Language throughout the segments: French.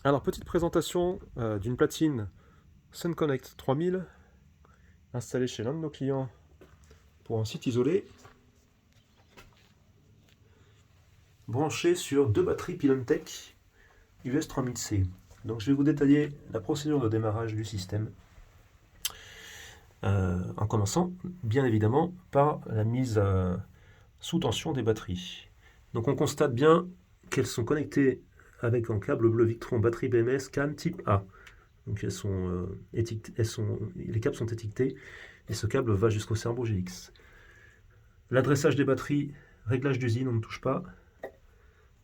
Alors, petite présentation d'une platine SunConnect 3000 installée chez l'un de nos clients pour un site isolé, branchée sur deux batteries Pilontech US 3000C. Donc je vais vous détailler la procédure de démarrage du système, en commençant bien évidemment par la mise sous tension des batteries. Donc on constate bien qu'elles sont connectées avec un câble bleu Victron batterie BMS CAN type A. Donc les câbles sont étiquetés et ce câble va jusqu'au cerveau GX. L'adressage des batteries, réglage d'usine, on ne touche pas.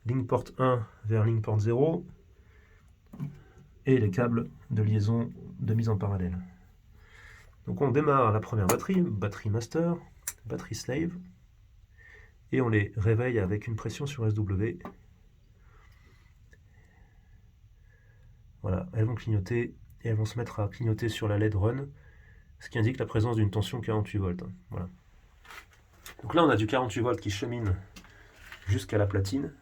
Ligne port 1 vers ligne port 0 et les câbles de liaison de mise en parallèle. Donc on démarre la première batterie, batterie master, batterie slave, et on les réveille avec une pression sur SW. Voilà, elles vont clignoter et elles vont se mettre à clignoter sur la LED run, ce qui indique la présence d'une tension 48 volts. Voilà. Donc là on a du 48 volts qui chemine jusqu'à la platine,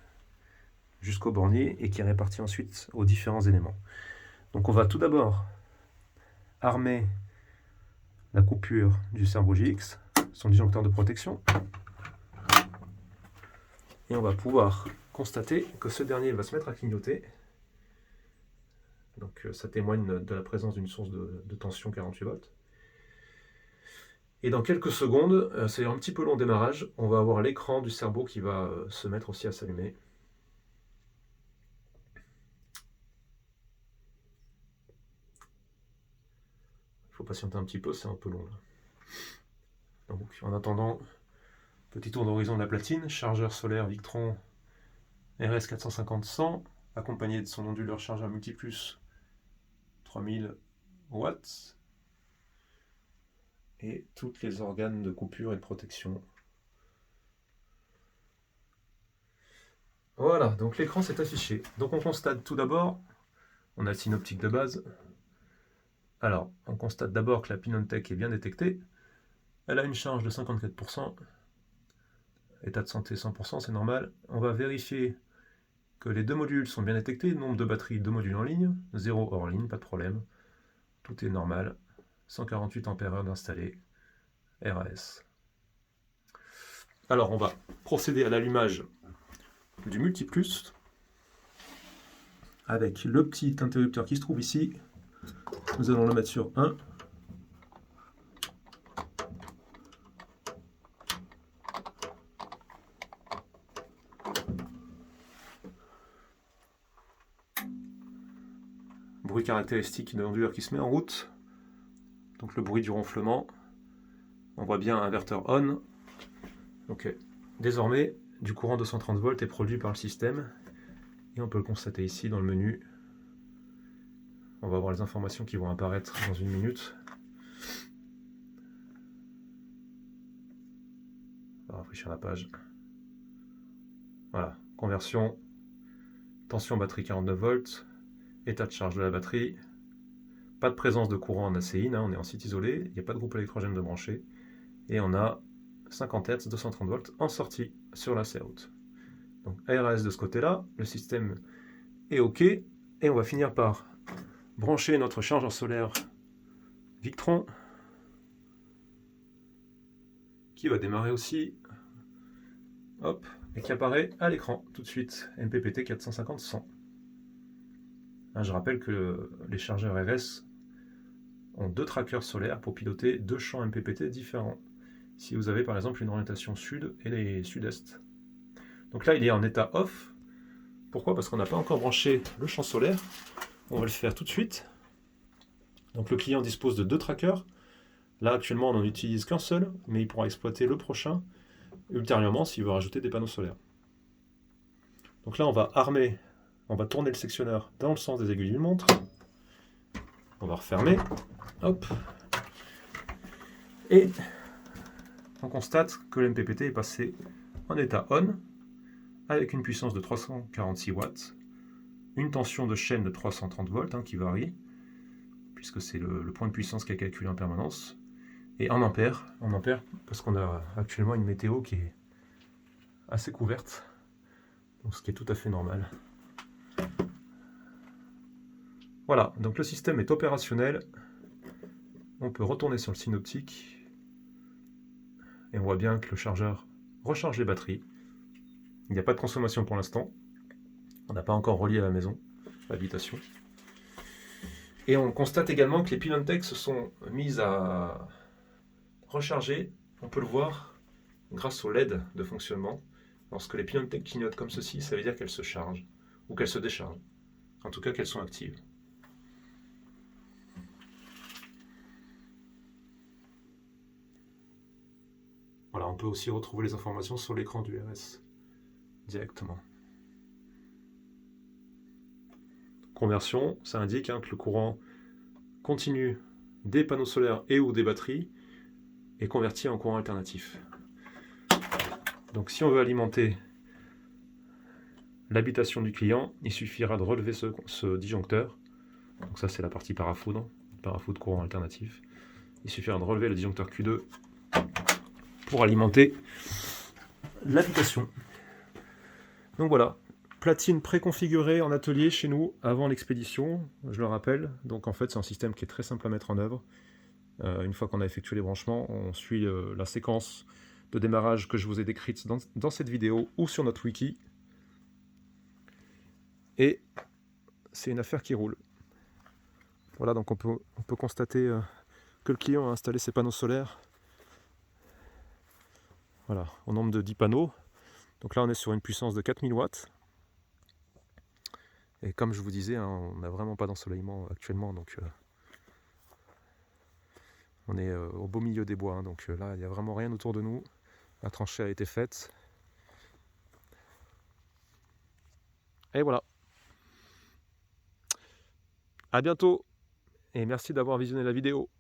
jusqu'au bornier, et qui est réparti ensuite aux différents éléments. Donc on va tout d'abord armer la coupure du cerveau GX, son disjoncteur de protection, et on va pouvoir constater que ce dernier va se mettre à clignoter. Donc ça témoigne de la présence d'une source de tension 48 volts. Et dans quelques secondes, c'est un petit peu long au démarrage, on va avoir l'écran du cerveau qui va se mettre aussi à s'allumer. Il faut patienter un petit peu, c'est un peu long là. Donc en attendant, petit tour d'horizon de la platine, chargeur solaire Victron RS450-100, accompagné de son onduleur chargeur Multiplus 3000 watts, et toutes les organes de coupure et de protection. Voilà, donc l'écran s'est affiché. Donc on constate tout d'abord, on a le synoptique de base. Alors, on constate d'abord que la Pilontech est bien détectée. Elle a une charge de 54%, état de santé 100%, c'est normal. On va vérifier que les deux modules sont bien détectés, nombre de batteries, 2 modules en ligne, 0 hors ligne, pas de problème. Tout est normal, 148 ampères d'installé, RAS. Alors on va procéder à l'allumage du Multiplus avec le petit interrupteur qui se trouve ici. Nous allons le mettre sur 1. Bruit caractéristique de l'onduleur qui se met en route. Donc le bruit du ronflement. On voit bien inverteur on. Donc désormais, du courant 230 volts est produit par le système. Et on peut le constater ici dans le menu. On va voir les informations qui vont apparaître dans une minute. On va rafraîchir la page. Voilà, conversion, tension batterie 49 volts, état de charge de la batterie, pas de présence de courant en ACI, on est en site isolé, il n'y a pas de groupe électrogène de branché, et on a 50 Hz, 230 volts en sortie sur la C-out. Donc ARS de ce côté-là, le système est OK, et on va finir par brancher notre chargeur solaire Victron, qui va démarrer aussi, hop, et qui apparaît à l'écran tout de suite, MPPT 450-100. Je rappelle que les chargeurs RS ont 2 trackers solaires pour piloter 2 champs MPPT différents. Si vous avez par exemple une orientation sud et sud-est. Donc là il est en état off. Pourquoi? Parce qu'on n'a pas encore branché le champ solaire. On va le faire tout de suite. Donc le client dispose de 2 trackers. Là actuellement on n'en utilise qu'un seul, mais il pourra exploiter le prochain ultérieurement s'il veut rajouter des panneaux solaires. Donc là on va armer, on va tourner le sectionneur dans le sens des aiguilles d'une montre. On va refermer. Hop. Et on constate que le MPPT est passé en état on avec une puissance de 346 watts, une tension de chaîne de 330 volts qui varie, puisque c'est le point de puissance qui est calculé en permanence, et en ampères parce qu'on a actuellement une météo qui est assez couverte, donc ce qui est tout à fait normal. Voilà, donc le système est opérationnel. On peut retourner sur le synoptique. Et on voit bien que le chargeur recharge les batteries. Il n'y a pas de consommation pour l'instant. On n'a pas encore relié à la maison, à l'habitation. Et on constate également que les pylônes se sont mises à recharger. On peut le voir grâce au LED de fonctionnement. Lorsque les pylônes clignotent comme ceci, ça veut dire qu'elles se chargent ou qu'elles se déchargent. En tout cas, qu'elles sont actives. Voilà, on peut aussi retrouver les informations sur l'écran du RS directement. Conversion, ça indique que le courant continu des panneaux solaires et ou des batteries est converti en courant alternatif. Donc si on veut alimenter l'habitation du client, il suffira de relever ce disjoncteur. Donc ça c'est la partie parafoudre courant alternatif. Il suffira de relever le disjoncteur Q2 pour alimenter l'habitation. Donc voilà, platine préconfigurée en atelier chez nous avant l'expédition, je le rappelle. Donc en fait c'est un système qui est très simple à mettre en œuvre. Une fois qu'on a effectué les branchements, on suit la séquence de démarrage que je vous ai décrite dans cette vidéo ou sur notre wiki. Et c'est une affaire qui roule. Voilà, donc on peut constater que le client a installé ses panneaux solaires. Voilà, au nombre de 10 panneaux. Donc là on est sur une puissance de 4000 watts. Et comme je vous disais, on n'a vraiment pas d'ensoleillement actuellement, donc on est au beau milieu des bois, donc là il n'y a vraiment rien autour de nous. La tranchée a été faite. Et voilà. À bientôt et merci d'avoir visionné la vidéo.